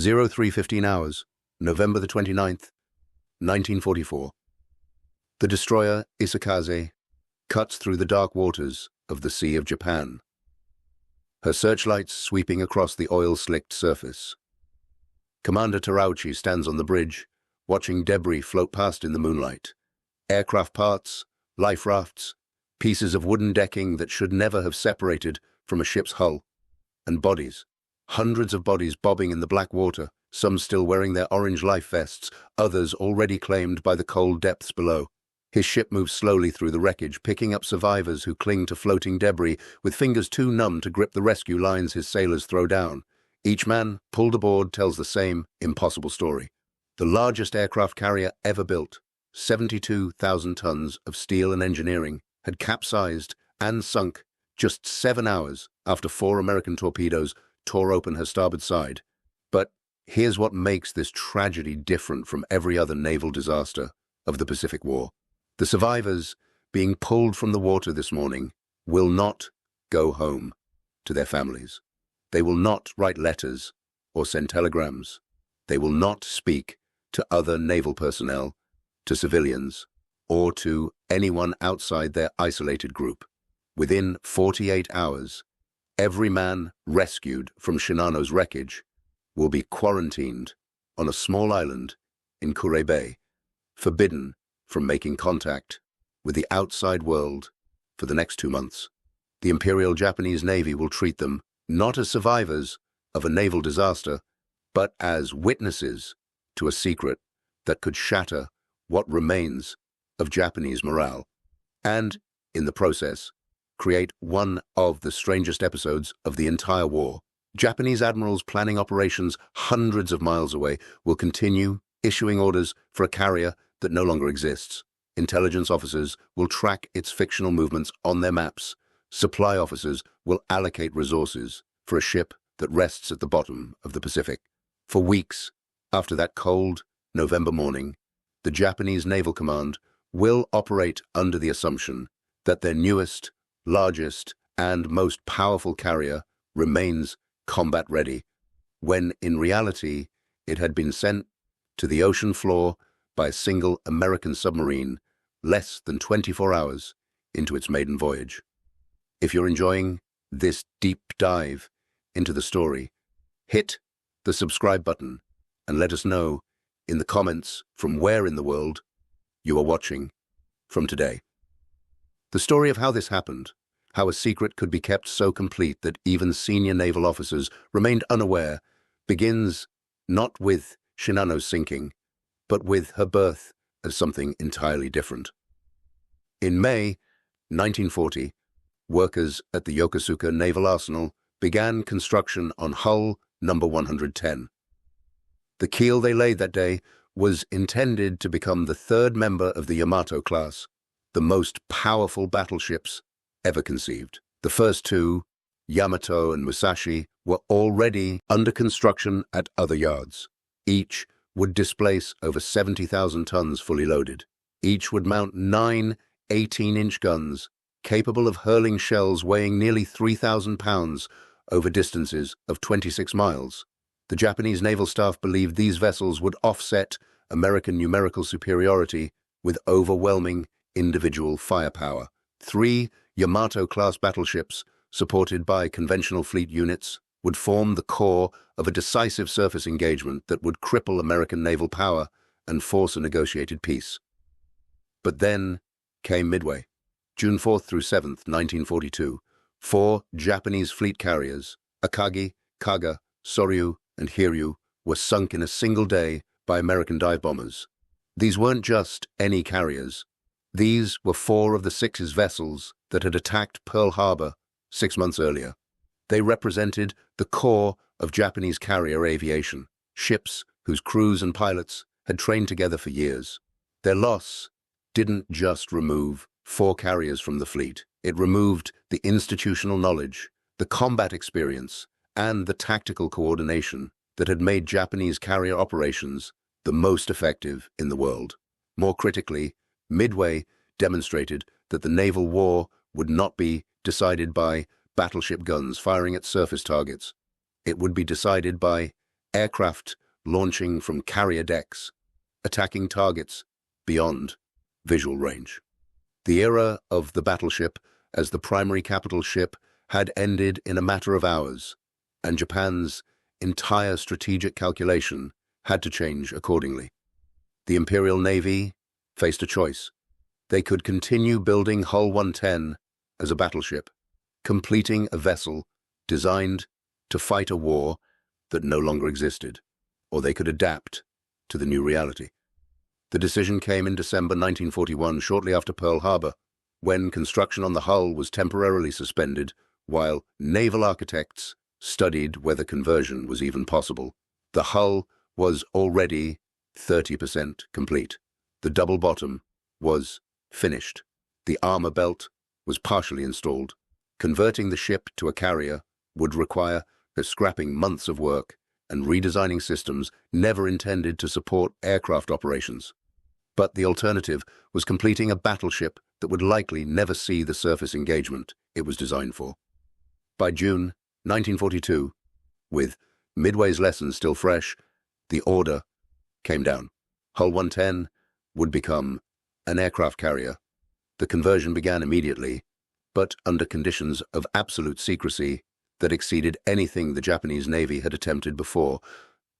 03:15 hours, November the 29th, 1944. The destroyer Isakaze cuts through the dark waters of the Sea of Japan, her searchlights sweeping across the oil-slicked surface. Commander Terauchi stands on the bridge, watching debris float past in the moonlight. Aircraft parts, life rafts, pieces of wooden decking that should never have separated from a ship's hull, and bodies. Hundreds of bodies bobbing in the black water, some still wearing their orange life vests, others already claimed by the cold depths below. His ship moves slowly through the wreckage, picking up survivors who cling to floating debris with fingers too numb to grip the rescue lines his sailors throw down. Each man, pulled aboard, tells the same impossible story. The largest aircraft carrier ever built, 72,000 tons of steel and engineering, had capsized and sunk just 7 hours after 4 American torpedoes tore open her starboard side. But here's what makes this tragedy different from every other naval disaster of the Pacific War. The survivors being pulled from the water this morning will not go home to their families. They will not write letters or send telegrams. They will not speak to other naval personnel, to civilians, or to anyone outside their isolated group. Within 48 hours, every man rescued from Shinano's wreckage will be quarantined on a small island in Kure Bay, forbidden from making contact with the outside world for the next 2 months. The Imperial Japanese Navy will treat them not as survivors of a naval disaster, but as witnesses to a secret that could shatter what remains of Japanese morale, and, in the process, create one of the strangest episodes of the entire war. Japanese admirals planning operations hundreds of miles away will continue issuing orders for a carrier that no longer exists. Intelligence officers will track its fictional movements on their maps. Supply officers will allocate resources for a ship that rests at the bottom of the Pacific. For weeks after that cold November morning, the Japanese Naval Command will operate under the assumption that their newest, largest, and most powerful carrier remains combat-ready, when in reality it had been sent to the ocean floor by a single American submarine less than 24 hours into its maiden voyage. If you're enjoying this deep dive into the story, hit the subscribe button and let us know in the comments from where in the world you are watching from today. The story of how this happened, how a secret could be kept so complete that even senior naval officers remained unaware, begins not with Shinano's sinking, but with her birth as something entirely different. In May 1940, workers at the Yokosuka Naval Arsenal began construction on hull number 110. The keel they laid that day was intended to become the third member of the Yamato class, the most powerful battleships ever conceived. The first two, Yamato and Musashi, were already under construction at other yards. Each would displace over 70,000 tons fully loaded. Each would mount 9 18-inch guns capable of hurling shells weighing nearly 3,000 pounds over distances of 26 miles. The Japanese naval staff believed these vessels would offset American numerical superiority with overwhelming individual firepower. 3 Yamato-class battleships, supported by conventional fleet units, would form the core of a decisive surface engagement that would cripple American naval power and force a negotiated peace. But then came Midway. June 4th through 7th, 1942, 4 Japanese fleet carriers, Akagi, Kaga, Soryu, and Hiryu, were sunk in a single day by American dive bombers. These weren't just any carriers. These were 4 of the 6 vessels that had attacked Pearl Harbor 6 months earlier. They represented the core of Japanese carrier aviation, ships whose crews and pilots had trained together for years. Their loss didn't just remove 4 carriers from the fleet. It removed the institutional knowledge, the combat experience, and the tactical coordination that had made Japanese carrier operations the most effective in the world. More critically, Midway demonstrated that the naval war would not be decided by battleship guns firing at surface targets. It would be decided by aircraft launching from carrier decks, attacking targets beyond visual range. The era of the battleship as the primary capital ship had ended in a matter of hours, and Japan's entire strategic calculation had to change accordingly. The Imperial Navy faced a choice. They could continue building Hull 110 as a battleship, completing a vessel designed to fight a war that no longer existed, or they could adapt to the new reality. The decision came in December 1941, shortly after Pearl Harbor, when construction on the hull was temporarily suspended while naval architects studied whether conversion was even possible. The hull was already 30% complete. The double bottom was finished. The armor belt was partially installed. Converting the ship to a carrier would require scrapping months of work and redesigning systems never intended to support aircraft operations. But the alternative was completing a battleship that would likely never see the surface engagement it was designed for. By June 1942, with Midway's lessons still fresh, the order came down. Hull 110 would become an aircraft carrier. The conversion began immediately, but under conditions of absolute secrecy that exceeded anything the Japanese Navy had attempted before.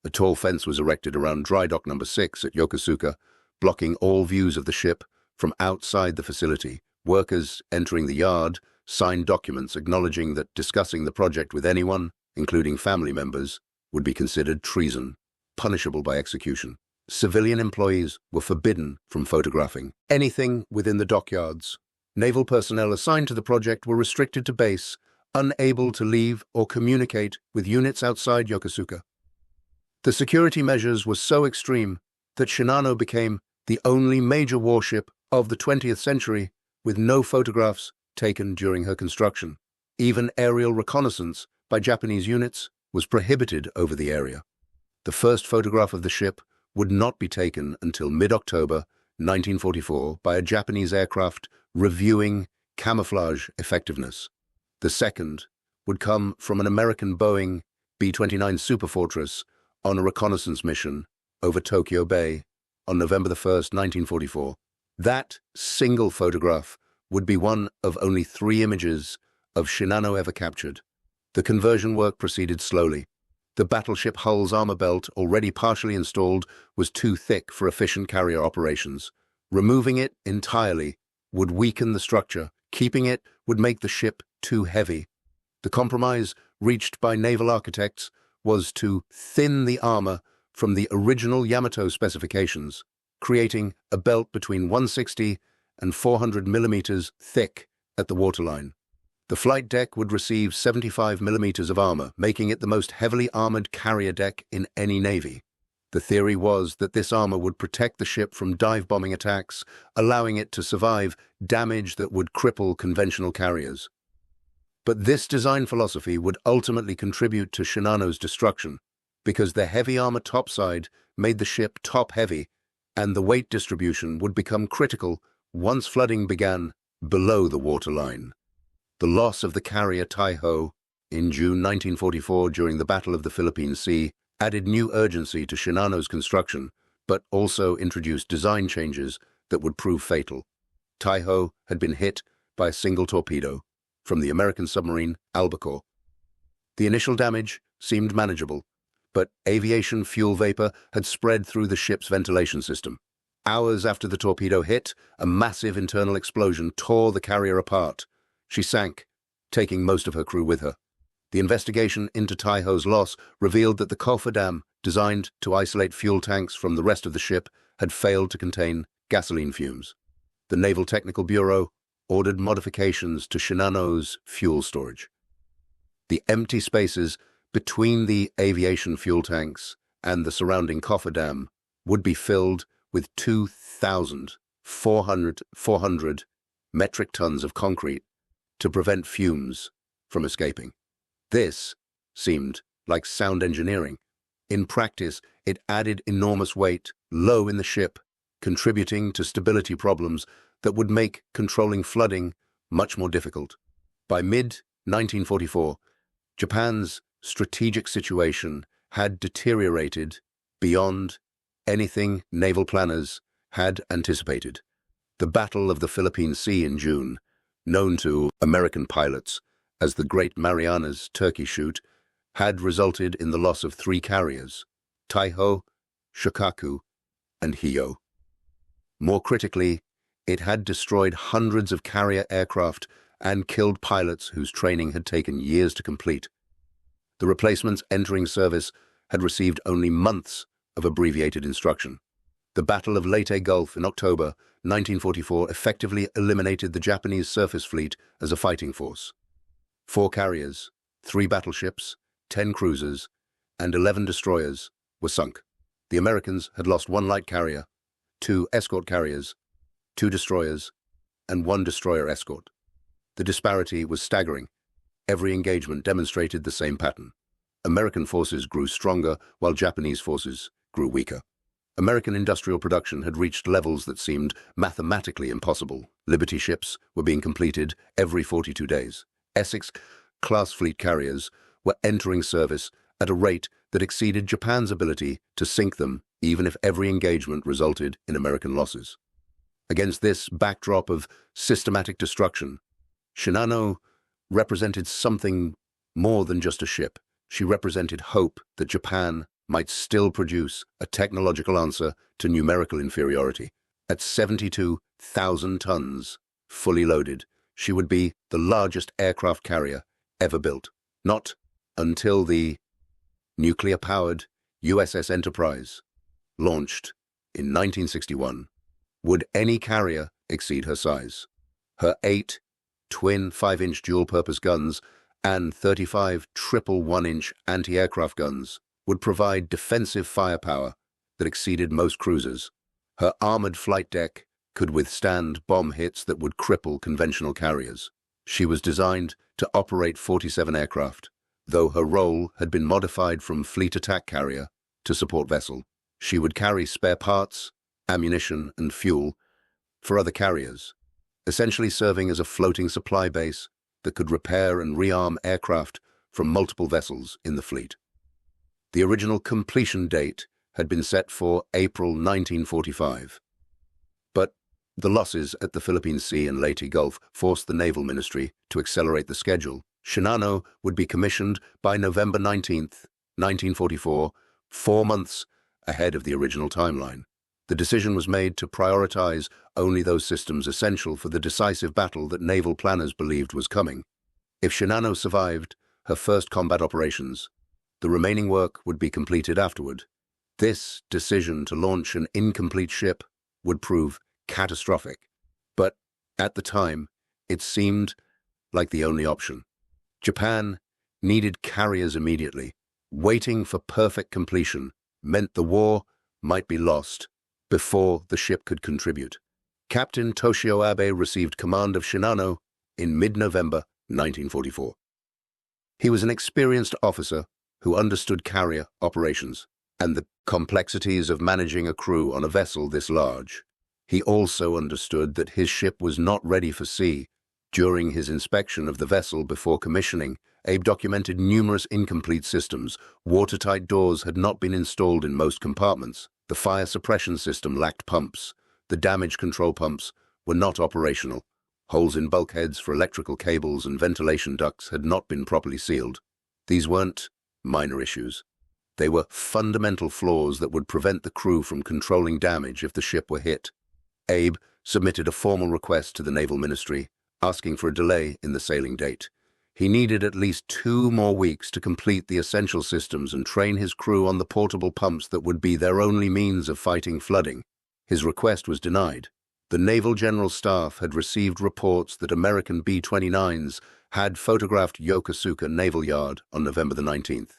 A tall fence was erected around dry dock number 6 at Yokosuka, blocking all views of the ship from outside the facility. Workers entering the yard signed documents acknowledging that discussing the project with anyone, including family members, would be considered treason, punishable by execution. Civilian employees were forbidden from photographing anything within the dockyards. Naval personnel assigned to the project were restricted to base, unable to leave or communicate with units outside Yokosuka. The security measures were so extreme that Shinano became the only major warship of the 20th century with no photographs taken during her construction. Even aerial reconnaissance by Japanese units was prohibited over the area. The first photograph of the ship would not be taken until mid-October 1944 by a Japanese aircraft reviewing camouflage effectiveness. The second would come from an American Boeing B-29 Superfortress on a reconnaissance mission over Tokyo Bay on November 1st, 1944. That single photograph would be one of only 3 images of Shinano ever captured. The conversion work proceeded slowly. The battleship hull's armor belt, already partially installed, was too thick for efficient carrier operations. Removing it entirely would weaken the structure. Keeping it would make the ship too heavy. The compromise reached by naval architects was to thin the armor from the original Yamato specifications, creating a belt between 160 and 400 millimeters thick at the waterline. The flight deck would receive 75 millimeters of armor, making it the most heavily armored carrier deck in any navy. The theory was that this armor would protect the ship from dive-bombing attacks, allowing it to survive damage that would cripple conventional carriers. But this design philosophy would ultimately contribute to Shinano's destruction, because the heavy armor topside made the ship top-heavy, and the weight distribution would become critical once flooding began below the waterline. The loss of the carrier Taiho in June 1944 during the Battle of the Philippine Sea added new urgency to Shinano's construction, but also introduced design changes that would prove fatal. Taiho had been hit by a single torpedo from the American submarine Albacore. The initial damage seemed manageable, but aviation fuel vapor had spread through the ship's ventilation system. Hours after the torpedo hit, a massive internal explosion tore the carrier apart. She sank, taking most of her crew with her. The investigation into Taiho's loss revealed that the cofferdam, designed to isolate fuel tanks from the rest of the ship, had failed to contain gasoline fumes. The Naval Technical Bureau ordered modifications to Shinano's fuel storage. The empty spaces between the aviation fuel tanks and the surrounding cofferdam would be filled with 2,400 metric tons of concrete to prevent fumes from escaping. This seemed like sound engineering. In practice, it added enormous weight low in the ship, contributing to stability problems that would make controlling flooding much more difficult. By mid-1944, Japan's strategic situation had deteriorated beyond anything naval planners had anticipated. The Battle of the Philippine Sea in June, known to American pilots as the Great Marianas Turkey Shoot, had resulted in the loss of 3 carriers, Taiho, Shokaku, and Hiyo. More critically, it had destroyed hundreds of carrier aircraft and killed pilots whose training had taken years to complete. The replacements entering service had received only months of abbreviated instruction. The Battle of Leyte Gulf in October 1944 effectively eliminated the Japanese surface fleet as a fighting force. 4 carriers, 3 battleships, 10 cruisers, and 11 destroyers were sunk. The Americans had lost 1 light carrier, 2 escort carriers, 2 destroyers, and 1 destroyer escort. The disparity was staggering. Every engagement demonstrated the same pattern. American forces grew stronger while Japanese forces grew weaker. American industrial production had reached levels that seemed mathematically impossible. Liberty ships were being completed every 42 days. Essex-class fleet carriers were entering service at a rate that exceeded Japan's ability to sink them, even if every engagement resulted in American losses. Against this backdrop of systematic destruction, Shinano represented something more than just a ship. She represented hope that Japan might still produce a technological answer to numerical inferiority. At 72,000 tons, fully loaded, she would be the largest aircraft carrier ever built. Not until the nuclear-powered USS Enterprise, launched in 1961, would any carrier exceed her size. Her 8 twin 5-inch dual-purpose guns and 35 triple 1-inch anti-aircraft guns would provide defensive firepower that exceeded most cruisers. Her armored flight deck could withstand bomb hits that would cripple conventional carriers. She was designed to operate 47 aircraft, though her role had been modified from fleet attack carrier to support vessel. She would carry spare parts, ammunition, and fuel for other carriers, essentially serving as a floating supply base that could repair and rearm aircraft from multiple vessels in the fleet. The original completion date had been set for April 1945. But the losses at the Philippine Sea and Leyte Gulf forced the Naval Ministry to accelerate the schedule. Shinano would be commissioned by November 19, 1944, 4 months ahead of the original timeline. The decision was made to prioritize only those systems essential for the decisive battle that naval planners believed was coming. If Shinano survived her first combat operations, the remaining work would be completed afterward. This decision to launch an incomplete ship would prove catastrophic, but at the time, it seemed like the only option. Japan needed carriers immediately. Waiting for perfect completion meant the war might be lost before the ship could contribute. Captain Toshio Abe received command of Shinano in mid-November 1944. He was an experienced officer who understood carrier operations and the complexities of managing a crew on a vessel this large. He also understood that his ship was not ready for sea. During his inspection of the vessel before commissioning, Abe documented numerous incomplete systems. Watertight doors had not been installed in most compartments. The fire suppression system lacked pumps. The damage control pumps were not operational. Holes in bulkheads for electrical cables and ventilation ducts had not been properly sealed. These weren't minor issues. They were fundamental flaws that would prevent the crew from controlling damage if the ship were hit. Abe submitted a formal request to the Naval Ministry, asking for a delay in the sailing date. He needed at least 2 more weeks to complete the essential systems and train his crew on the portable pumps that would be their only means of fighting flooding. His request was denied. The Naval General Staff had received reports that American B-29s had photographed Yokosuka Naval Yard on November the 19th.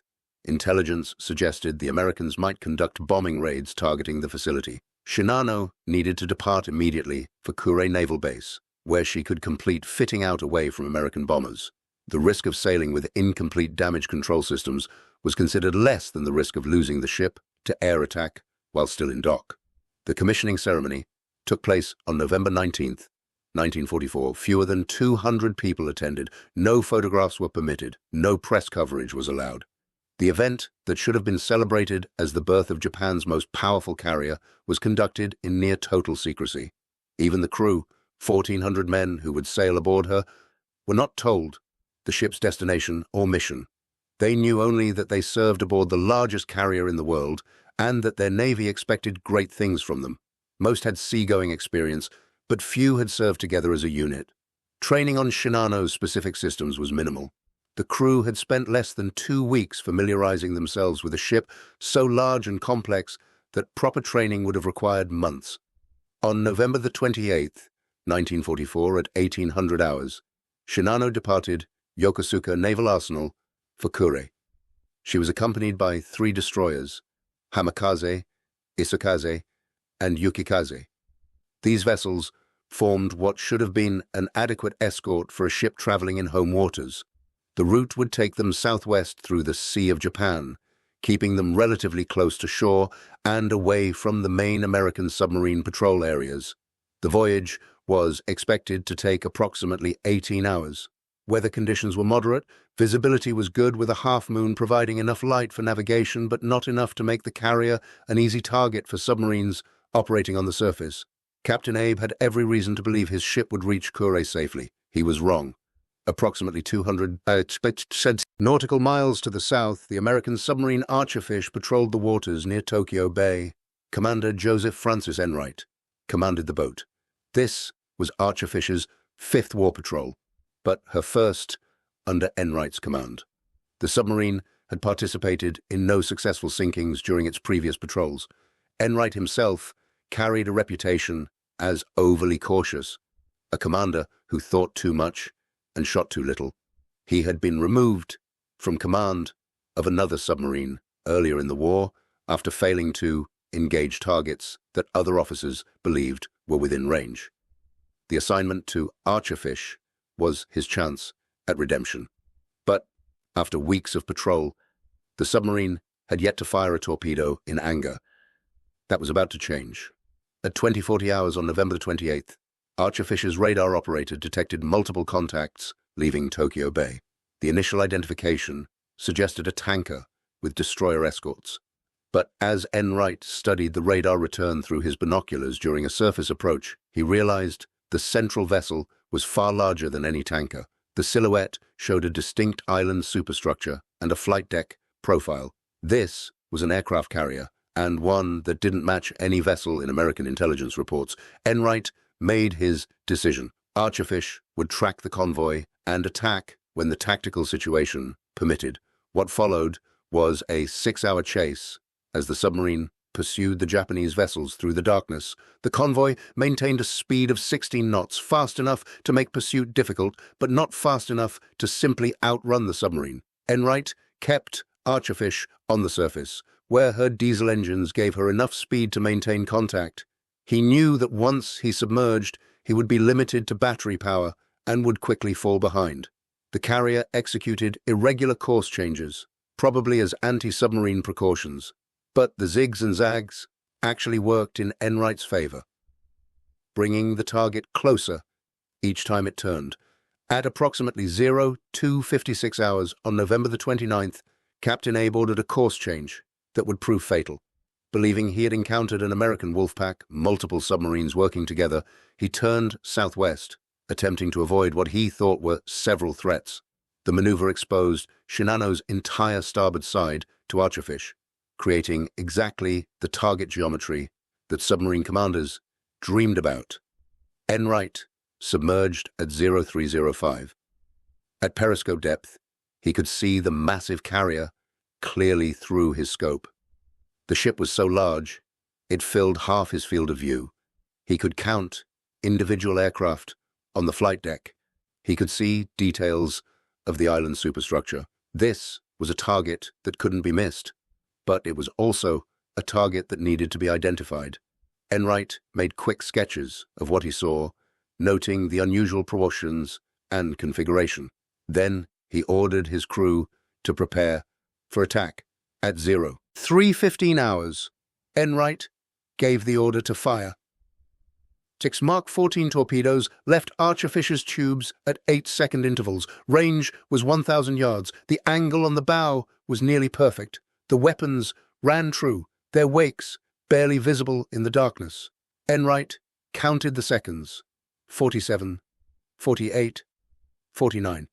Intelligence suggested the Americans might conduct bombing raids targeting the facility. Shinano needed to depart immediately for Kure Naval Base, where she could complete fitting out away from American bombers. The risk of sailing with incomplete damage control systems was considered less than the risk of losing the ship to air attack while still in dock. The commissioning ceremony took place on November 19th, 1944. Fewer than 200 people attended. No photographs were permitted. No press coverage was allowed. The event that should have been celebrated as the birth of Japan's most powerful carrier was conducted in near total secrecy. Even the crew, 1,400 men who would sail aboard her, were not told the ship's destination or mission. They knew only that they served aboard the largest carrier in the world and that their navy expected great things from them. Most had seagoing experience, but few had served together as a unit. Training on Shinano's specific systems was minimal. The crew had spent less than 2 weeks familiarizing themselves with a ship so large and complex that proper training would have required months. On November the 28th, 1944, at 1800 hours, Shinano departed Yokosuka Naval Arsenal for Kure. She was accompanied by 3 destroyers, Hamikaze, Isukaze, and Yukikaze. These vessels formed what should have been an adequate escort for a ship traveling in home waters. The route would take them southwest through the Sea of Japan, keeping them relatively close to shore and away from the main American submarine patrol areas. The voyage was expected to take approximately 18 hours. Weather conditions were moderate, visibility was good with a half-moon providing enough light for navigation but not enough to make the carrier an easy target for submarines operating on the surface. Captain Abe had every reason to believe his ship would reach Kure safely. He was wrong. Approximately 200 nautical miles to the south, the American submarine Archerfish patrolled the waters near Tokyo Bay. Commander Joseph Francis Enright commanded the boat. This was Archerfish's 5th war patrol, but her first under Enright's command. The submarine had participated in no successful sinkings during its previous patrols. Enright himself carried a reputation as overly cautious, a commander who thought too much and shot too little. He had been removed from command of another submarine earlier in the war after failing to engage targets that other officers believed were within range. The assignment to Archerfish was his chance at redemption. But after weeks of patrol, the submarine had yet to fire a torpedo in anger. That was about to change. At 20:40 hours on November 28th, Archerfish's radar operator detected multiple contacts leaving Tokyo Bay. The initial identification suggested a tanker with destroyer escorts. But as Enright studied the radar return through his binoculars during a surface approach, he realized the central vessel was far larger than any tanker. The silhouette showed a distinct island superstructure and a flight deck profile. This was an aircraft carrier, and one that didn't match any vessel in American intelligence reports. Enright made his decision. Archerfish would track the convoy and attack when the tactical situation permitted. What followed was a 6-hour chase as the submarine pursued the Japanese vessels through the darkness. The convoy maintained a speed of 16 knots, fast enough to make pursuit difficult, but not fast enough to simply outrun the submarine. Enright kept Archerfish on the surface, where her diesel engines gave her enough speed to maintain contact. He knew that once he submerged, he would be limited to battery power and would quickly fall behind. The carrier executed irregular course changes, probably as anti-submarine precautions. But the zigs and zags actually worked in Enright's favor, bringing the target closer each time it turned. At approximately 02:56 hours on November the 29th, Captain Abe ordered a course change that would prove fatal. Believing he had encountered an American wolfpack, multiple submarines working together, he turned southwest, attempting to avoid what he thought were several threats. The maneuver exposed Shinano's entire starboard side to Archerfish, creating exactly the target geometry that submarine commanders dreamed about. Enright submerged at 0305. At periscope depth, he could see the massive carrier clearly through his scope. The ship was so large, it filled half his field of view. He could count individual aircraft on the flight deck. He could see details of the island superstructure. This was a target that couldn't be missed, but it was also a target that needed to be identified. Enright made quick sketches of what he saw, noting the unusual proportions and configuration. Then he ordered his crew to prepare for attack. At 03:15 hours, Enright gave the order to fire. Six Mark 14 torpedoes left Archer-Fisher's tubes at 8-second intervals. Range was 1,000 yards. The angle on the bow was nearly perfect. The weapons ran true, their wakes barely visible in the darkness. Enright counted the seconds. 47, 48, 49.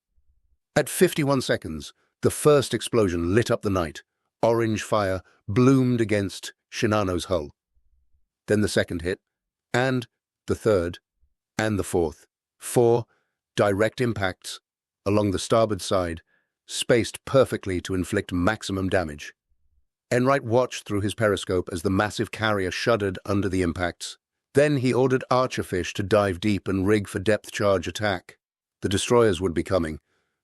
At 51 seconds, the first explosion lit up the night. Orange fire bloomed against Shinano's hull. Then the second hit, and the third, and the fourth. 4 direct impacts along the starboard side, spaced perfectly to inflict maximum damage. Enright watched through his periscope as the massive carrier shuddered under the impacts. Then he ordered Archerfish to dive deep and rig for depth charge attack. The destroyers would be coming,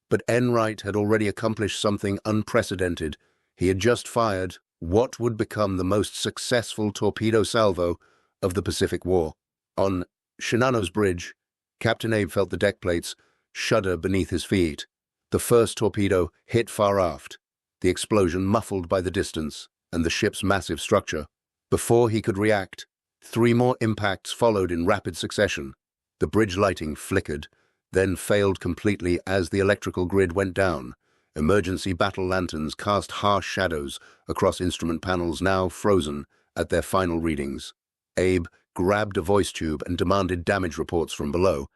but Enright had already accomplished something unprecedented. He had just fired what would become the most successful torpedo salvo of the Pacific War. On Shinano's bridge, Captain Abe felt the deck plates shudder beneath his feet. The first torpedo hit far aft, the explosion muffled by the distance and the ship's massive structure. Before he could react, 3 more impacts followed in rapid succession. The bridge lighting flickered, then failed completely as the electrical grid went down. Emergency battle lanterns cast harsh shadows across instrument panels now frozen at their final readings. Abe grabbed a voice tube and demanded damage reports from below.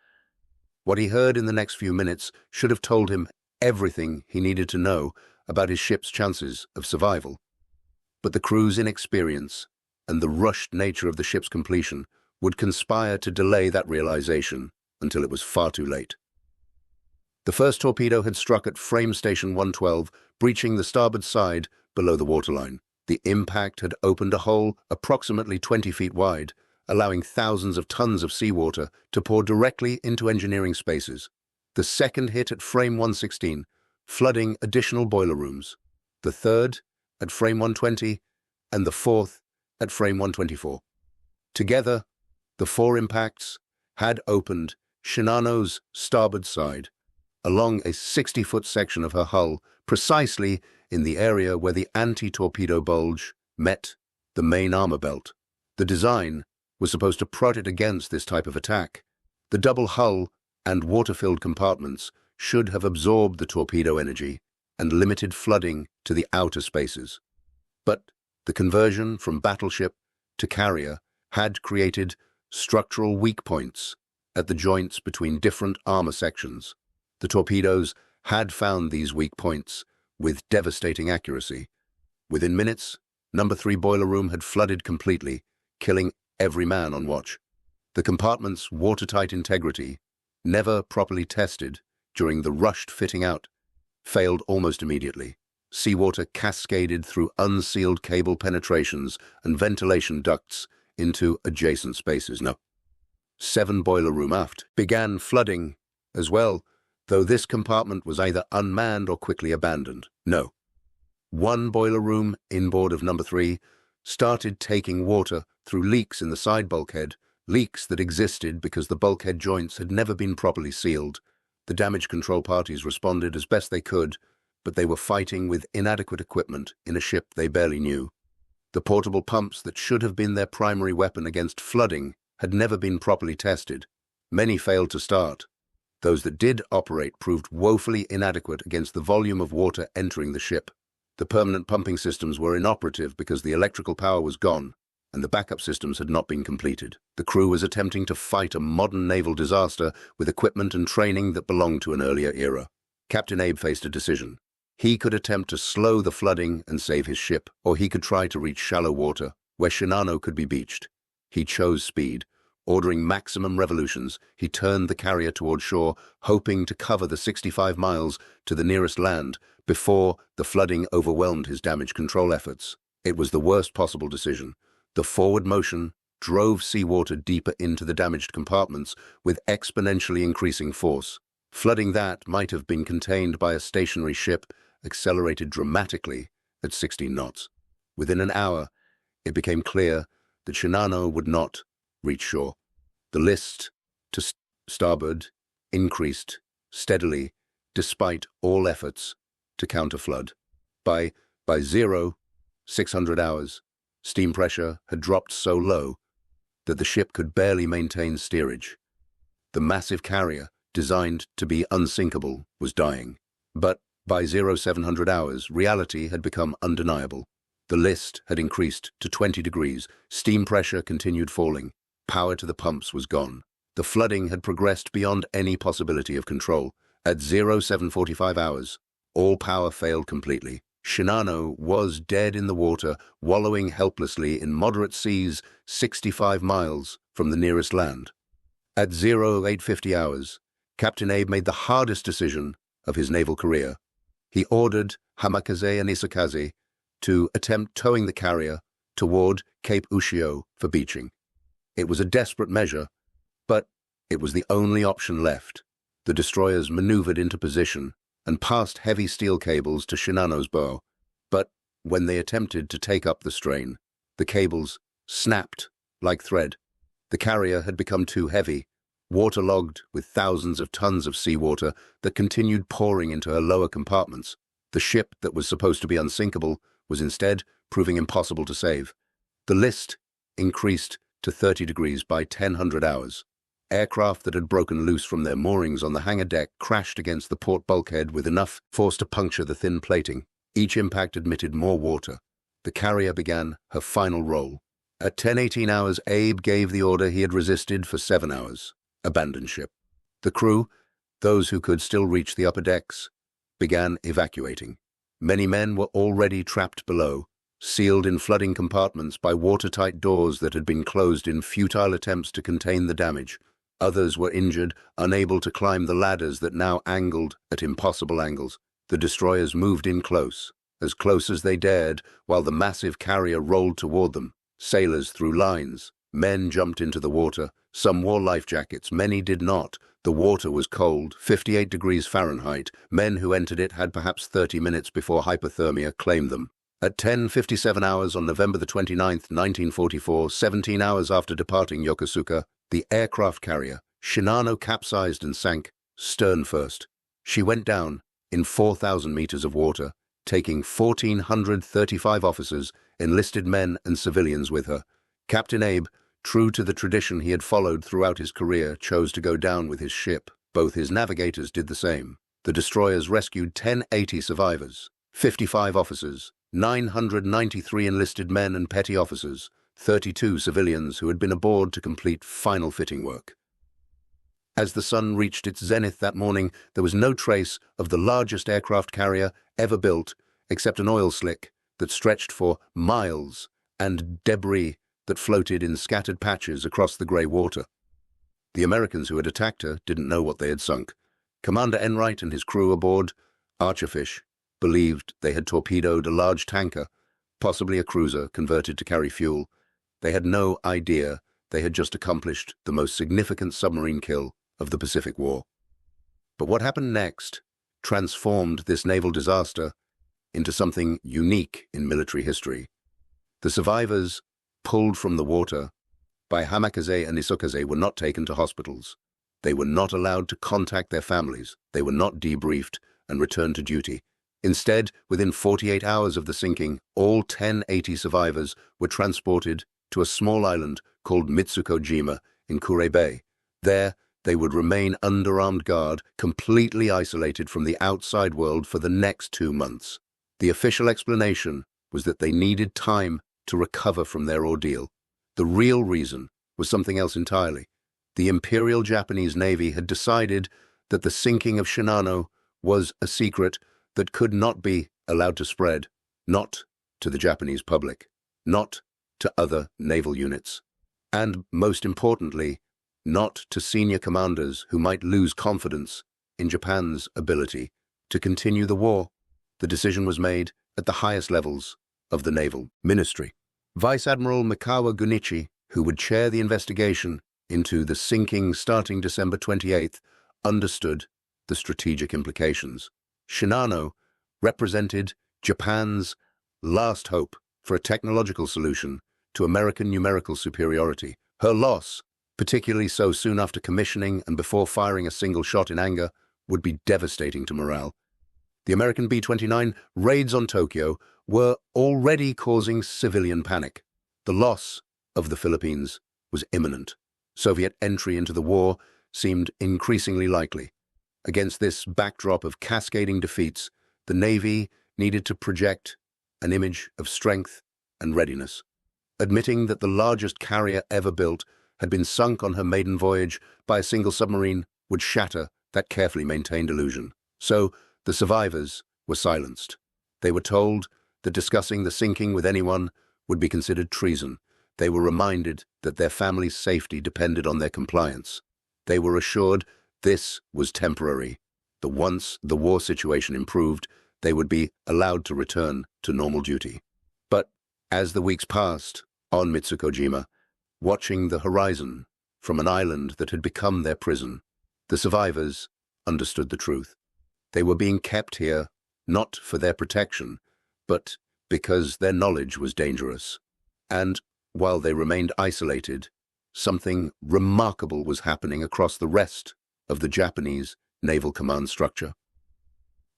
What he heard in the next few minutes should have told him everything he needed to know about his ship's chances of survival. But the crew's inexperience and the rushed nature of the ship's completion would conspire to delay that realization until it was far too late. The first torpedo had struck at frame station 112, breaching the starboard side below the waterline. The impact had opened a hole approximately 20 feet wide, allowing thousands of tons of seawater to pour directly into engineering spaces. The second hit at frame 116, flooding additional boiler rooms. The third at frame 120, and the fourth at frame 124. Together, the 4 impacts had opened Shinano's starboard side, along a 60-foot section of her hull, precisely in the area where the anti-torpedo bulge met the main armor belt. The design was supposed to prod it against this type of attack. The double hull and water-filled compartments should have absorbed the torpedo energy and limited flooding to the outer spaces. But the conversion from battleship to carrier had created structural weak points at the joints between different armor sections. The torpedoes had found these weak points with devastating accuracy. Within minutes, number 3 boiler room had flooded completely, killing every man on watch. The compartment's watertight integrity, never properly tested during the rushed fitting out, failed almost immediately. Seawater cascaded through unsealed cable penetrations and ventilation ducts into adjacent spaces. 7 boiler room aft began flooding as well, though this compartment was either unmanned or quickly abandoned. 1 boiler room inboard of number 3 started taking water through leaks in the side bulkhead, leaks that existed because the bulkhead joints had never been properly sealed. The damage control parties responded as best they could, but they were fighting with inadequate equipment in a ship they barely knew. The portable pumps that should have been their primary weapon against flooding had never been properly tested. Many failed to start. Those that did operate proved woefully inadequate against the volume of water entering the ship. The permanent pumping systems were inoperative because the electrical power was gone, and the backup systems had not been completed. The crew was attempting to fight a modern naval disaster with equipment and training that belonged to an earlier era. Captain Abe faced a decision. He could attempt to slow the flooding and save his ship, or he could try to reach shallow water, where Shinano could be beached. He chose speed. Ordering maximum revolutions, he turned the carrier toward shore, hoping to cover the 65 miles to the nearest land before the flooding overwhelmed his damage control efforts. It was the worst possible decision. The forward motion drove seawater deeper into the damaged compartments with exponentially increasing force. Flooding that might have been contained by a stationary ship accelerated dramatically at 16 knots. Within an hour, it became clear that Shinano would not reach shore. The list to starboard increased steadily despite all efforts to counter-flood. By 600 hours, steam pressure had dropped so low that the ship could barely maintain steerage. The massive carrier, designed to be unsinkable, was dying. But by 0700 hours, reality had become undeniable. The list had increased to 20 degrees, steam pressure continued falling, power to the pumps was gone. The flooding had progressed beyond any possibility of control. At 0745 hours, all power failed completely. Shinano was dead in the water, wallowing helplessly in moderate seas 65 miles from the nearest land. At 0850 hours, Captain Abe made the hardest decision of his naval career. He ordered Hamakaze and Isakaze to attempt towing the carrier toward Cape Ushio for beaching. It was a desperate measure, but it was the only option left. The destroyers maneuvered into position and passed heavy steel cables to Shinano's bow, but when they attempted to take up the strain, the cables snapped like thread. The carrier had become too heavy, waterlogged with thousands of tons of seawater that continued pouring into her lower compartments. The ship that was supposed to be unsinkable was instead proving impossible to save. The list increased to 30 degrees by 1000 hours. Aircraft that had broken loose from their moorings on the hangar deck crashed against the port bulkhead with enough force to puncture the thin plating. Each impact admitted more water. The carrier began her final roll. At 10:18 hours, Abe gave the order he had resisted for 7 hours. Abandon ship. The crew, those who could still reach the upper decks, began evacuating. Many men were already trapped below, sealed in flooding compartments by watertight doors that had been closed in futile attempts to contain the damage. Others were injured, unable to climb the ladders that now angled at impossible angles. The destroyers moved in close as they dared, while the massive carrier rolled toward them. Sailors threw lines. Men jumped into the water. Some wore life jackets, many did not. The water was cold, 58 degrees Fahrenheit. Men who entered it had perhaps 30 minutes before hypothermia claimed them. At 10:57 hours on November the 29th, 1944, 17 hours after departing Yokosuka, the aircraft carrier, Shinano, capsized and sank, stern first. She went down in 4,000 meters of water, taking 1,435 officers, enlisted men and civilians with her. Captain Abe, true to the tradition he had followed throughout his career, chose to go down with his ship. Both his navigators did the same. The destroyers rescued 1080 survivors, 55 officers, 993 enlisted men and petty officers, 32 civilians who had been aboard to complete final fitting work. As the sun reached its zenith that morning, there was no trace of the largest aircraft carrier ever built, except an oil slick that stretched for miles and debris that floated in scattered patches across the grey water. The Americans who had attacked her didn't know what they had sunk. Commander Enright and his crew aboard, Archerfish, believed they had torpedoed a large tanker, possibly a cruiser converted to carry fuel. They had no idea they had just accomplished the most significant submarine kill of the Pacific War. But what happened next transformed this naval disaster into something unique in military history. The survivors, pulled from the water by Hamakaze and Isakaze, were not taken to hospitals. They were not allowed to contact their families. They were not debriefed and returned to duty. Instead, within 48 hours of the sinking, all 1080 survivors were transported to a small island called Mitsukojima in Kure Bay. There, they would remain under armed guard, completely isolated from the outside world for the next 2 months. The official explanation was that they needed time to recover from their ordeal. The real reason was something else entirely. The Imperial Japanese Navy had decided that the sinking of Shinano was a secret that could not be allowed to spread, not to the Japanese public, not to other naval units, and, most importantly, not to senior commanders who might lose confidence in Japan's ability to continue the war. The decision was made at the highest levels of the Naval Ministry. Vice Admiral Mikawa Gunichi, who would chair the investigation into the sinking starting December 28th, understood the strategic implications. Shinano represented Japan's last hope for a technological solution to American numerical superiority. Her loss, particularly so soon after commissioning and before firing a single shot in anger, would be devastating to morale. The American B-29 raids on Tokyo were already causing civilian panic. The loss of the Philippines was imminent. Soviet entry into the war seemed increasingly likely. Against this backdrop of cascading defeats, the Navy needed to project an image of strength and readiness. Admitting that the largest carrier ever built had been sunk on her maiden voyage by a single submarine would shatter that carefully maintained illusion. So the survivors were silenced. They were told that discussing the sinking with anyone would be considered treason. They were reminded that their family's safety depended on their compliance. They were assured this was temporary, that once the war situation improved, they would be allowed to return to normal duty. But as the weeks passed on Mitsukojima, watching the horizon from an island that had become their prison, the survivors understood the truth. They were being kept here not for their protection, but because their knowledge was dangerous. And while they remained isolated, something remarkable was happening across the rest of the Japanese naval command structure.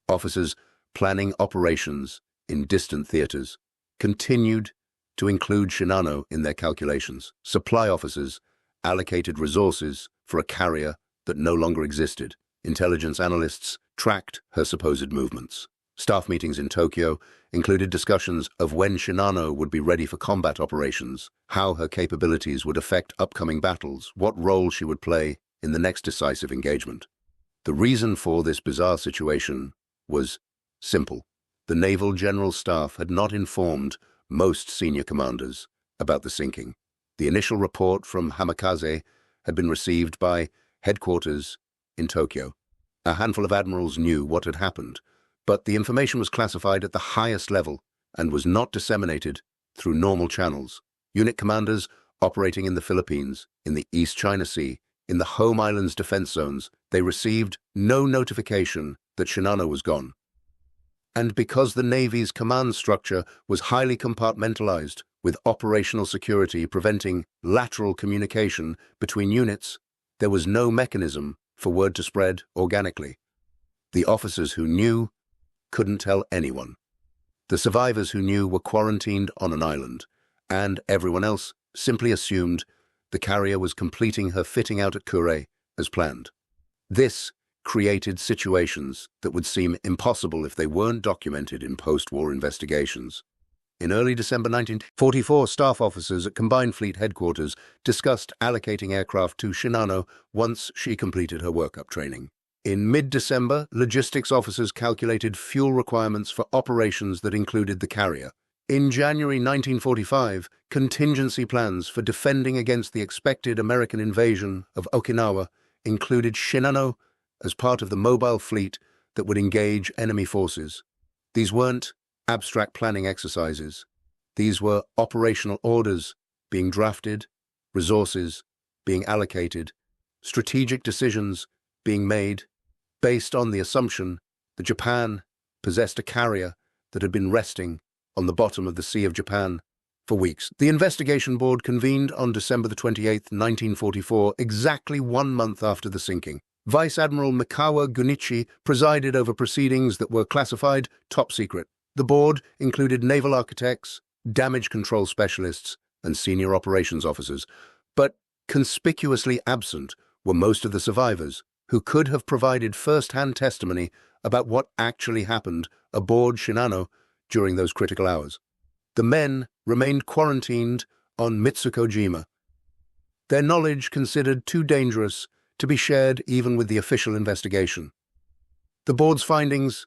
Officers planning operations in distant theaters continued to include Shinano in their calculations. Supply officers allocated resources for a carrier that no longer existed. Intelligence analysts tracked her supposed movements. Staff meetings in Tokyo included discussions of when Shinano would be ready for combat operations, how her capabilities would affect upcoming battles, what role she would play in the next decisive engagement. The reason for this bizarre situation was simple. The Naval General Staff had not informed most senior commanders about the sinking. The initial report from Hamikaze had been received by headquarters in Tokyo. A handful of admirals knew what had happened, but the information was classified at the highest level and was not disseminated through normal channels. Unit commanders operating in the Philippines, in the East China Sea, in the home islands defense zones, they received no notification that Shinano was gone. And because the Navy's command structure was highly compartmentalized, with operational security preventing lateral communication between units, there was no mechanism for word to spread organically. The officers who knew couldn't tell anyone. The survivors who knew were quarantined on an island, and everyone else simply assumed the carrier was completing her fitting out at Kure as planned. This created situations that would seem impossible if they weren't documented in post-war investigations. In early December 1944, staff officers at Combined Fleet Headquarters discussed allocating aircraft to Shinano once she completed her workup training. In mid-December, logistics officers calculated fuel requirements for operations that included the carrier. In January 1945, contingency plans for defending against the expected American invasion of Okinawa included Shinano as part of the mobile fleet that would engage enemy forces. These weren't abstract planning exercises. These were operational orders being drafted, resources being allocated, strategic decisions being made based on the assumption that Japan possessed a carrier that had been resting on the bottom of the Sea of Japan for weeks. The investigation board convened on December 28, 1944, exactly 1 month after the sinking. Vice Admiral Mikawa Gunichi presided over proceedings that were classified top secret. The board included naval architects, damage control specialists, and senior operations officers, but conspicuously absent were most of the survivors, who could have provided first-hand testimony about what actually happened aboard Shinano during those critical hours. The men remained quarantined on Mitsukojima, their knowledge considered too dangerous to be shared even with the official investigation. The board's findings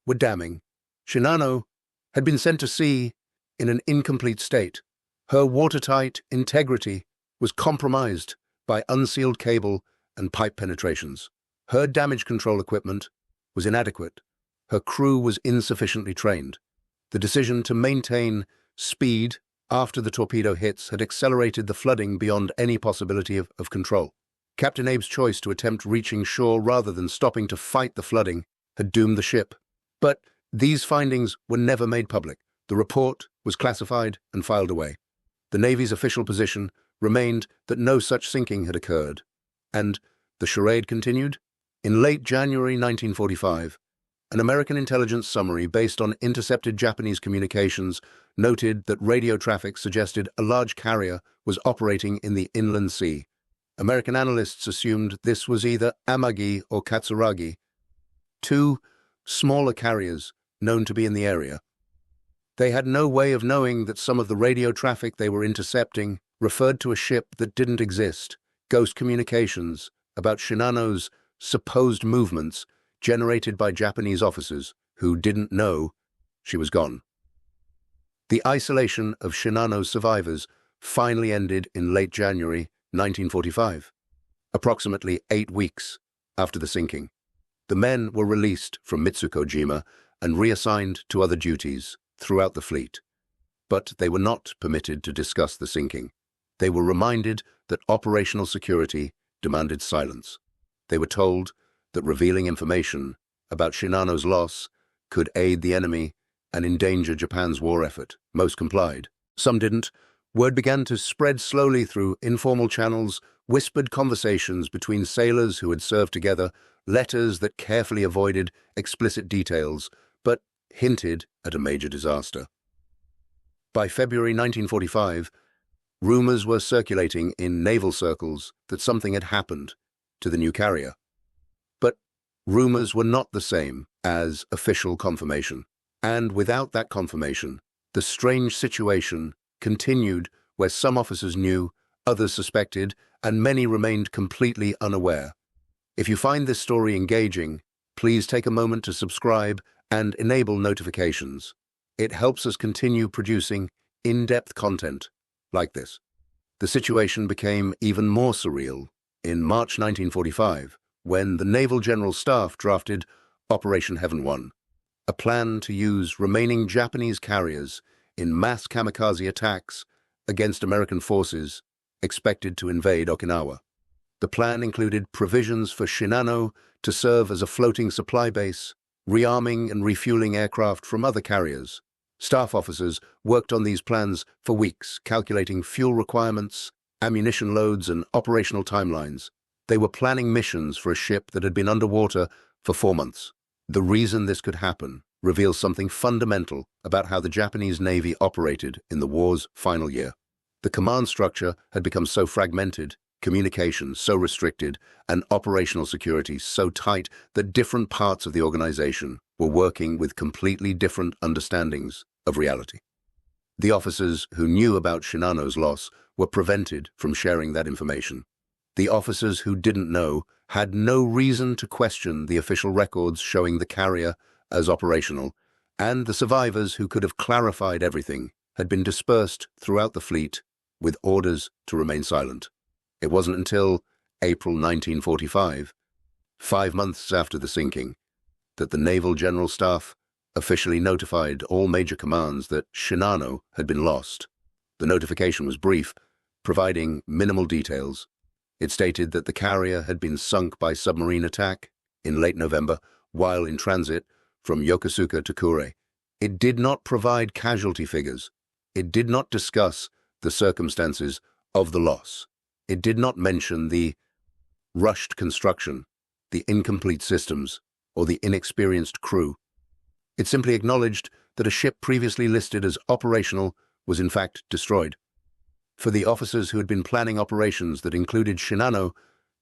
were damning. Shinano had been sent to sea in an incomplete state. Her watertight integrity was compromised by unsealed cable and pipe penetrations. Her damage control equipment was inadequate. Her crew was insufficiently trained. The decision to maintain speed after the torpedo hits had accelerated the flooding beyond any possibility of control. Captain Abe's choice to attempt reaching shore rather than stopping to fight the flooding had doomed the ship. But these findings were never made public. The report was classified and filed away. The Navy's official position remained that no such sinking had occurred. And the charade continued. In late January 1945, An American intelligence summary based on intercepted Japanese communications noted that radio traffic suggested a large carrier was operating in the inland sea. American analysts assumed this was either Amagi or Katsuragi, two smaller carriers known to be in the area. They had no way of knowing that some of the radio traffic they were intercepting referred to a ship that didn't exist, ghost communications about Shinano's supposed movements generated by Japanese officers who didn't know she was gone. The isolation of Shinano's survivors finally ended in late January 1945, approximately 8 weeks after the sinking. The men were released from Mitsukojima and reassigned to other duties throughout the fleet, but they were not permitted to discuss the sinking. They were reminded that operational security demanded silence. They were told that revealing information about Shinano's loss could aid the enemy and endanger Japan's war effort. Most complied. Some didn't. Word began to spread slowly through informal channels, whispered conversations between sailors who had served together, letters that carefully avoided explicit details, but hinted at a major disaster. By February 1945, rumors were circulating in naval circles that something had happened to the new carrier. But rumors were not the same as official confirmation. And without that confirmation, the strange situation continued where some officers knew, others suspected, and many remained completely unaware. If you find this story engaging, please take a moment to subscribe and enable notifications. It helps us continue producing in-depth content like this. The situation became even more surreal in March 1945, when the Naval General Staff drafted Operation Heaven 1, a plan to use remaining Japanese carriers in mass kamikaze attacks against American forces expected to invade Okinawa. The plan included provisions for Shinano to serve as a floating supply base, rearming and refueling aircraft from other carriers. Staff officers worked on these plans for weeks, calculating fuel requirements, ammunition loads, and operational timelines. They were planning missions for a ship that had been underwater for 4 months. The reason this could happen reveals something fundamental about how the Japanese Navy operated in the war's final year. The command structure had become so fragmented, communications so restricted, and operational security so tight that different parts of the organization were working with completely different understandings of reality. The officers who knew about Shinano's loss were prevented from sharing that information. The officers who didn't know had no reason to question the official records showing the carrier as operational, and the survivors who could have clarified everything had been dispersed throughout the fleet with orders to remain silent. It wasn't until April 1945, 5 months after the sinking, that the Naval General Staff officially notified all major commands that Shinano had been lost. The notification was brief, providing minimal details. It stated that the carrier had been sunk by submarine attack in late November while in transit from Yokosuka to Kure. It did not provide casualty figures. It did not discuss the circumstances of the loss. It did not mention the rushed construction, the incomplete systems, or the inexperienced crew. It simply acknowledged that a ship previously listed as operational was in fact destroyed. For the officers who had been planning operations that included Shinano,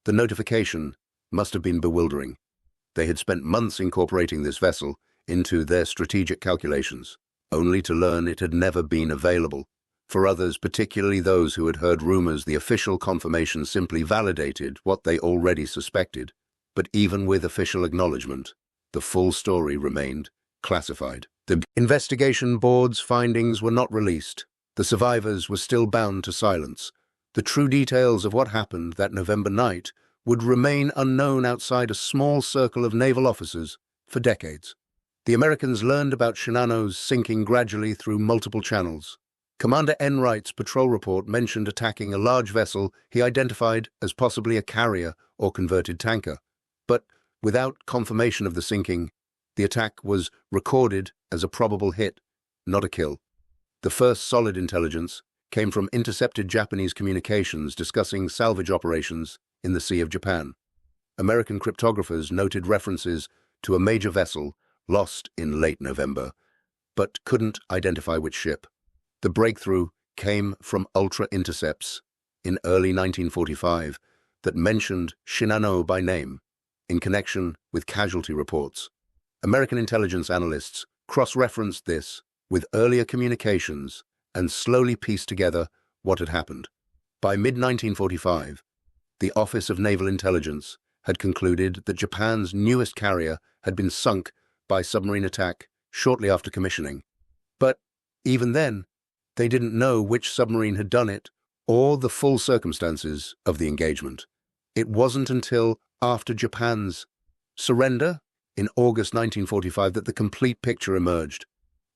the notification must have been bewildering. They had spent months incorporating this vessel into their strategic calculations, only to learn it had never been available. For others, particularly those who had heard rumors, the official confirmation simply validated what they already suspected. But even with official acknowledgement, the full story remained classified. The investigation board's findings were not released. The survivors were still bound to silence. The true details of what happened that November night would remain unknown outside a small circle of naval officers for decades. The Americans learned about Shinano's sinking gradually through multiple channels. Commander Enright's patrol report mentioned attacking a large vessel he identified as possibly a carrier or converted tanker. But without confirmation of the sinking, the attack was recorded as a probable hit, not a kill. The first solid intelligence came from intercepted Japanese communications discussing salvage operations in the Sea of Japan. American cryptographers noted references to a major vessel lost in late November, but couldn't identify which ship. The breakthrough came from ultra intercepts in early 1945 that mentioned Shinano by name in connection with casualty reports. American intelligence analysts cross-referenced this with earlier communications and slowly pieced together what had happened. By mid-1945, the Office of Naval Intelligence had concluded that Japan's newest carrier had been sunk by submarine attack shortly after commissioning. But even then, they didn't know which submarine had done it or the full circumstances of the engagement. It wasn't until after Japan's surrender in August 1945 that the complete picture emerged.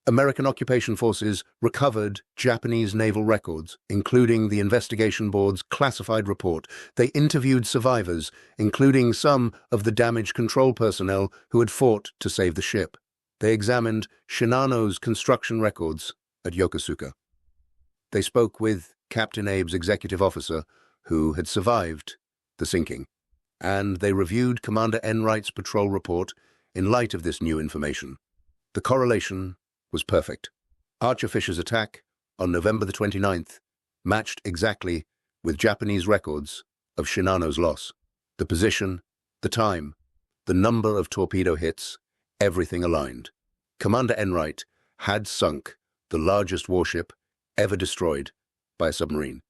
American occupation forces recovered Japanese naval records, including the investigation board's classified report. They interviewed survivors, including some of the damage control personnel who had fought to save the ship. They examined Shinano's construction records at Yokosuka. They spoke with Captain Abe's executive officer, who had survived the sinking, and they reviewed Commander Enright's patrol report in light of this new information. The correlation was perfect. Archer Fisher's attack on November the 29th matched exactly with Japanese records of Shinano's loss. The position, the time, the number of torpedo hits, everything aligned. Commander Enright had sunk the largest warship ever destroyed by a submarine.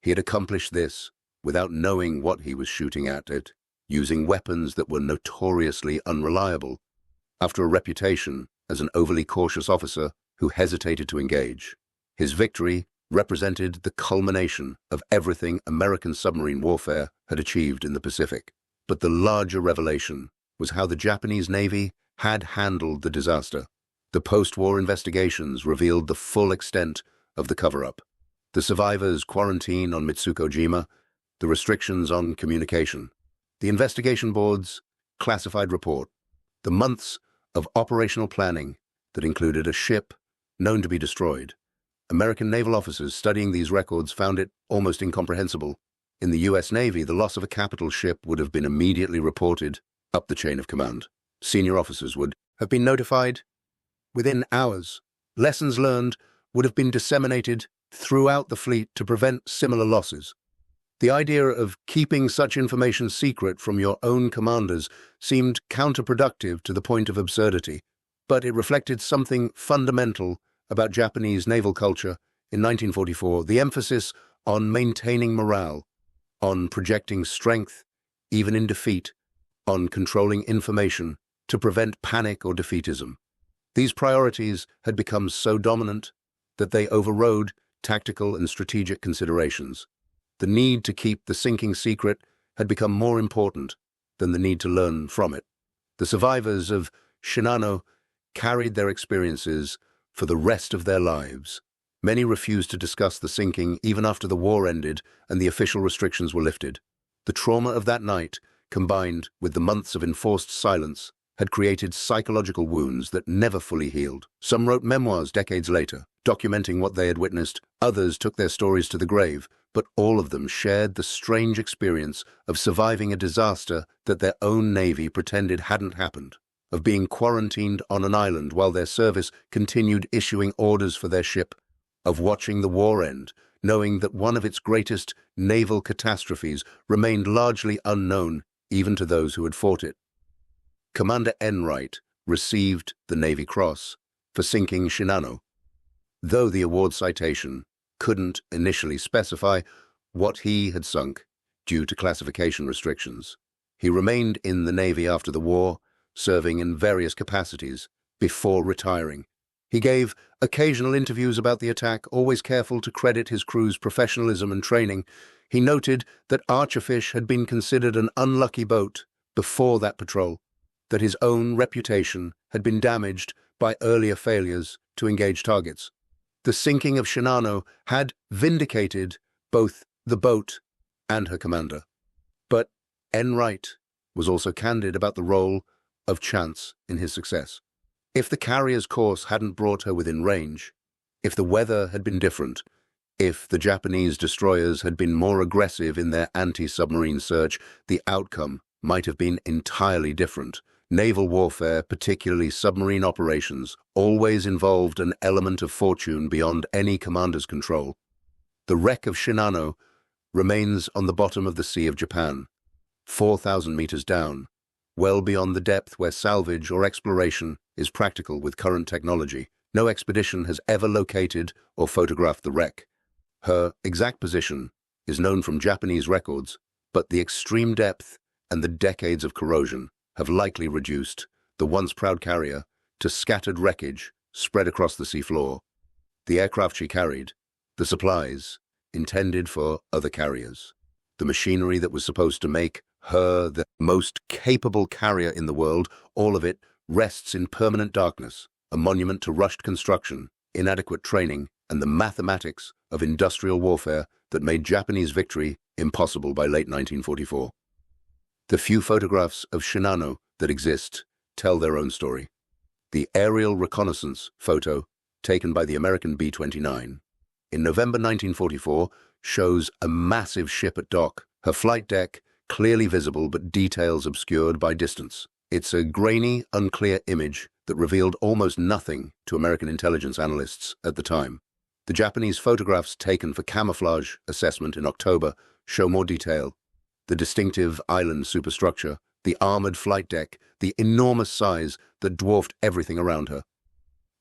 He had accomplished this without knowing what he was shooting at it, using weapons that were notoriously unreliable. After a reputation as an overly cautious officer who hesitated to engage, his victory represented the culmination of everything American submarine warfare had achieved in the Pacific. But the larger revelation was how the Japanese Navy had handled the disaster. The post-war investigations revealed the full extent of the cover-up. The survivors' quarantine on Mitsukojima, the restrictions on communication, the investigation board's classified report, the months of operational planning that included a ship known to be destroyed. American naval officers studying these records found it almost incomprehensible. In the U.S. Navy, the loss of a capital ship would have been immediately reported up the chain of command. Senior officers would have been notified within hours. Lessons learned would have been disseminated throughout the fleet to prevent similar losses. The idea of keeping such information secret from your own commanders seemed counterproductive to the point of absurdity, but it reflected something fundamental about Japanese naval culture in 1944, the emphasis on maintaining morale, on projecting strength, even in defeat, on controlling information to prevent panic or defeatism. These priorities had become so dominant that they overrode tactical and strategic considerations. The need to keep the sinking secret had become more important than the need to learn from it. The survivors of Shinano carried their experiences for the rest of their lives. Many refused to discuss the sinking even after the war ended and the official restrictions were lifted. The trauma of that night, combined with the months of enforced silence, had created psychological wounds that never fully healed. Some wrote memoirs decades later, documenting what they had witnessed. Others took their stories to the grave, but all of them shared the strange experience of surviving a disaster that their own navy pretended hadn't happened, of being quarantined on an island while their service continued issuing orders for their ship, of watching the war end, knowing that one of its greatest naval catastrophes remained largely unknown even to those who had fought it. Commander Enright received the Navy Cross for sinking Shinano, though the award citation couldn't initially specify what he had sunk due to classification restrictions. He remained in the Navy after the war, serving in various capacities before retiring. He gave occasional interviews about the attack, always careful to credit his crew's professionalism and training. He noted that Archerfish had been considered an unlucky boat before that patrol, that his own reputation had been damaged by earlier failures to engage targets. The sinking of Shinano had vindicated both the boat and her commander. But Enright was also candid about the role of chance in his success. If the carrier's course hadn't brought her within range, if the weather had been different, if the Japanese destroyers had been more aggressive in their anti-submarine search, the outcome might have been entirely different. Naval warfare, particularly submarine operations, always involved an element of fortune beyond any commander's control. The wreck of Shinano remains on the bottom of the Sea of Japan, 4,000 meters down, well beyond the depth where salvage or exploration is practical with current technology. No expedition has ever located or photographed the wreck. Her exact position is known from Japanese records, but the extreme depth and the decades of corrosion have likely reduced the once proud carrier to scattered wreckage spread across the seafloor. The aircraft she carried, the supplies intended for other carriers, the machinery that was supposed to make her the most capable carrier in the world, all of it rests in permanent darkness, a monument to rushed construction, inadequate training, and the mathematics of industrial warfare that made Japanese victory impossible by late 1944. The few photographs of Shinano that exist tell their own story. The aerial reconnaissance photo, taken by the American B-29, in November 1944, shows a massive ship at dock, her flight deck clearly visible but details obscured by distance. It's a grainy, unclear image that revealed almost nothing to American intelligence analysts at the time. The Japanese photographs taken for camouflage assessment in October show more detail. The distinctive island superstructure, the armored flight deck, the enormous size that dwarfed everything around her.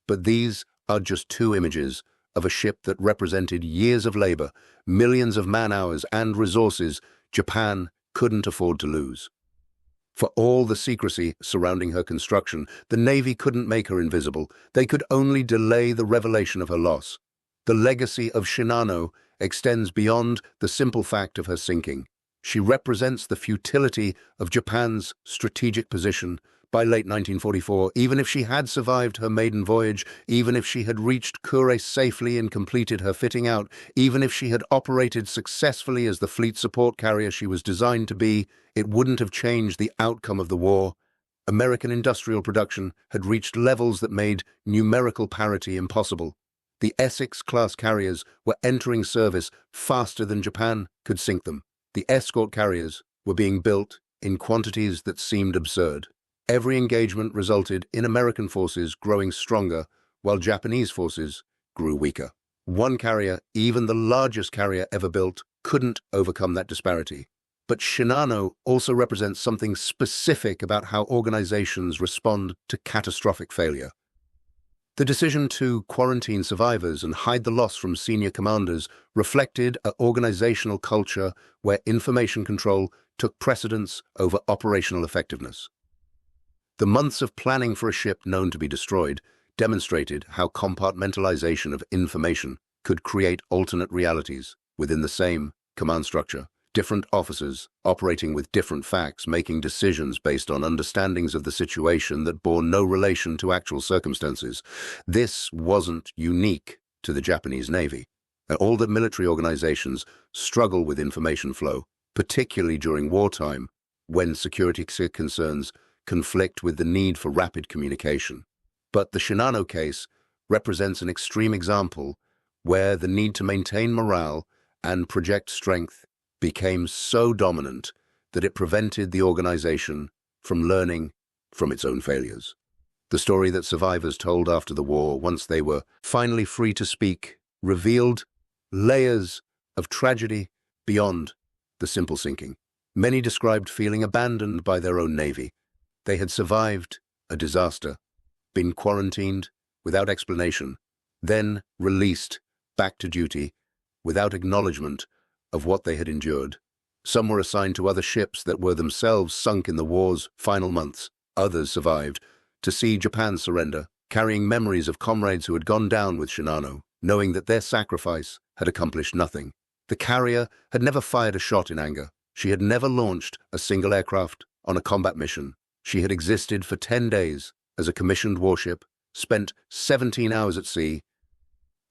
But these are just two images of a ship that represented years of labor, millions of man-hours and resources Japan couldn't afford to lose. For all the secrecy surrounding her construction, the Navy couldn't make her invisible. They could only delay the revelation of her loss. The legacy of Shinano extends beyond the simple fact of her sinking. She represents the futility of Japan's strategic position. By late 1944, even if she had survived her maiden voyage, even if she had reached Kure safely and completed her fitting out, even if she had operated successfully as the fleet support carrier she was designed to be, it wouldn't have changed the outcome of the war. American industrial production had reached levels that made numerical parity impossible. The Essex-class carriers were entering service faster than Japan could sink them. The escort carriers were being built in quantities that seemed absurd. Every engagement resulted in American forces growing stronger, while Japanese forces grew weaker. One carrier, even the largest carrier ever built, couldn't overcome that disparity. But Shinano also represents something specific about how organizations respond to catastrophic failure. The decision to quarantine survivors and hide the loss from senior commanders reflected an organizational culture where information control took precedence over operational effectiveness. The months of planning for a ship known to be destroyed demonstrated how compartmentalization of information could create alternate realities within the same command structure. Different officers operating with different facts, making decisions based on understandings of the situation that bore no relation to actual circumstances. This wasn't unique to the Japanese Navy. All the military organizations struggle with information flow, particularly during wartime, when security concerns conflict with the need for rapid communication. But the Shinano case represents an extreme example where the need to maintain morale and project strength became so dominant that it prevented the organization from learning from its own failures. The story that survivors told after the war, once they were finally free to speak, revealed layers of tragedy beyond the simple sinking. Many described feeling abandoned by their own navy. They had survived a disaster, been quarantined without explanation, then released back to duty without acknowledgement of what they had endured. Some were assigned to other ships that were themselves sunk in the war's final months. Others survived to see Japan surrender, carrying memories of comrades who had gone down with Shinano, knowing that their sacrifice had accomplished nothing. The carrier had never fired a shot in anger. She had never launched a single aircraft on a combat mission. She had existed for 10 days as a commissioned warship, spent 17 hours at sea,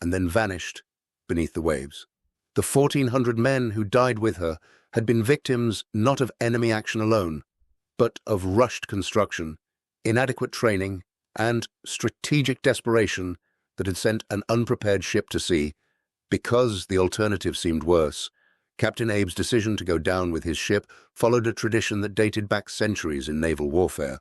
and then vanished beneath the waves. The 1,400 men who died with her had been victims not of enemy action alone, but of rushed construction, inadequate training, and strategic desperation that had sent an unprepared ship to sea. Because the alternative seemed worse, Captain Abe's decision to go down with his ship followed a tradition that dated back centuries in naval warfare.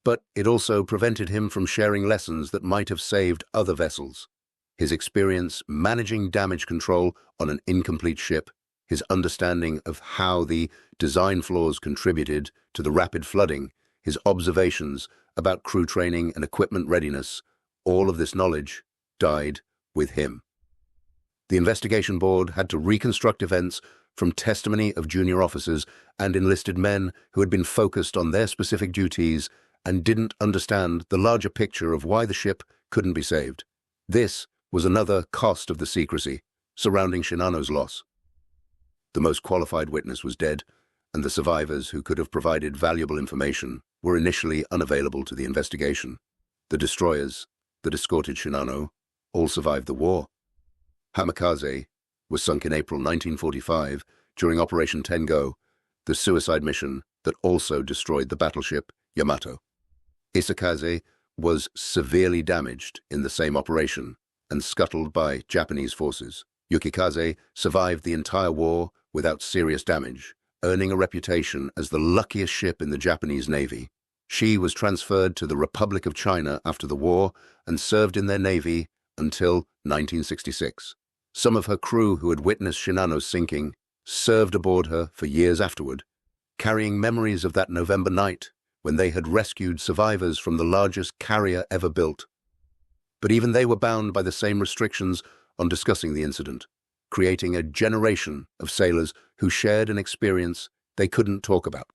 But it also prevented him from sharing lessons that might have saved other vessels. His experience managing damage control on an incomplete ship, his understanding of how the design flaws contributed to the rapid flooding, his observations about crew training and equipment readiness, all of this knowledge died with him. The investigation board had to reconstruct events from testimony of junior officers and enlisted men who had been focused on their specific duties and didn't understand the larger picture of why the ship couldn't be saved. This was another cost of the secrecy surrounding Shinano's loss. The most qualified witness was dead, and the survivors who could have provided valuable information were initially unavailable to the investigation. The destroyers that escorted Shinano all survived the war. Hamikaze was sunk in April 1945 during Operation Tengo, the suicide mission that also destroyed the battleship Yamato. Isakaze was severely damaged in the same operation and scuttled by Japanese forces. Yukikaze survived the entire war without serious damage, earning a reputation as the luckiest ship in the Japanese Navy. She was transferred to the Republic of China after the war and served in their navy until 1966. Some of her crew who had witnessed Shinano's sinking served aboard her for years afterward, carrying memories of that November night when they had rescued survivors from the largest carrier ever built. But even they were bound by the same restrictions on discussing the incident, creating a generation of sailors who shared an experience they couldn't talk about.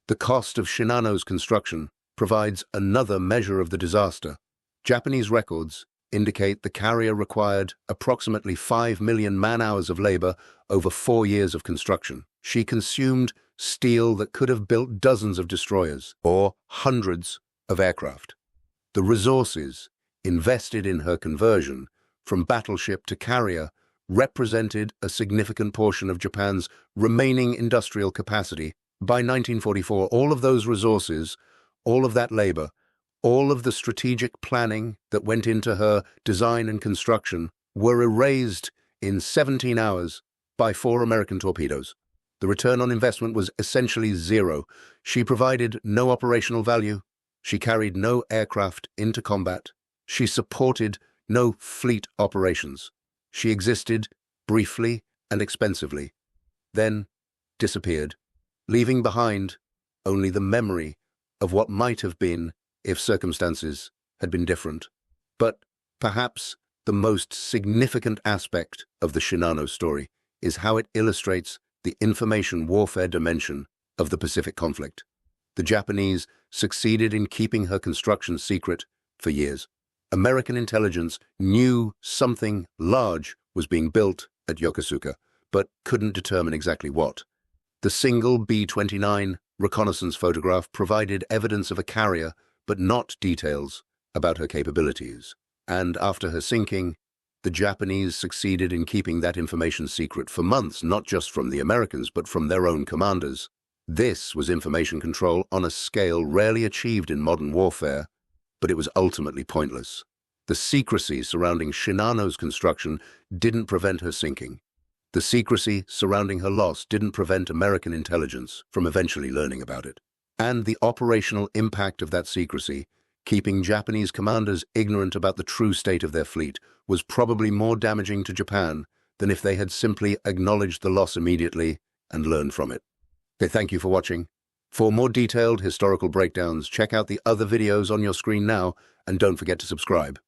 The cost of Shinano's construction provides another measure of the disaster. Japanese records indicate the carrier required approximately 5 million man-hours of labor over 4 years of construction. She consumed steel that could have built dozens of destroyers or hundreds of aircraft. The resources invested in her conversion from battleship to carrier represented a significant portion of Japan's remaining industrial capacity. By 1944, all of those resources, all of that labor, all of the strategic planning that went into her design and construction were erased in 17 hours by 4 American torpedoes. The return on investment was essentially zero. She provided no operational value. She carried no aircraft into combat. She supported no fleet operations. She existed briefly and expensively, then disappeared, leaving behind only the memory of what might have been if circumstances had been different. But perhaps the most significant aspect of the Shinano story is how it illustrates the information warfare dimension of the Pacific conflict. The Japanese succeeded in keeping her construction secret for years. American intelligence knew something large was being built at Yokosuka, but couldn't determine exactly what. The single B-29 reconnaissance photograph provided evidence of a carrier, but not details about her capabilities. And after her sinking, the Japanese succeeded in keeping that information secret for months, not just from the Americans, but from their own commanders. This was information control on a scale rarely achieved in modern warfare, but it was ultimately pointless. The secrecy surrounding Shinano's construction didn't prevent her sinking. The secrecy surrounding her loss didn't prevent American intelligence from eventually learning about it. And the operational impact of that secrecy, keeping Japanese commanders ignorant about the true state of their fleet, was probably more damaging to Japan than if they had simply acknowledged the loss immediately and learned from it. Thank you for watching. For more detailed historical breakdowns, check out the other videos on your screen now, and don't forget to subscribe.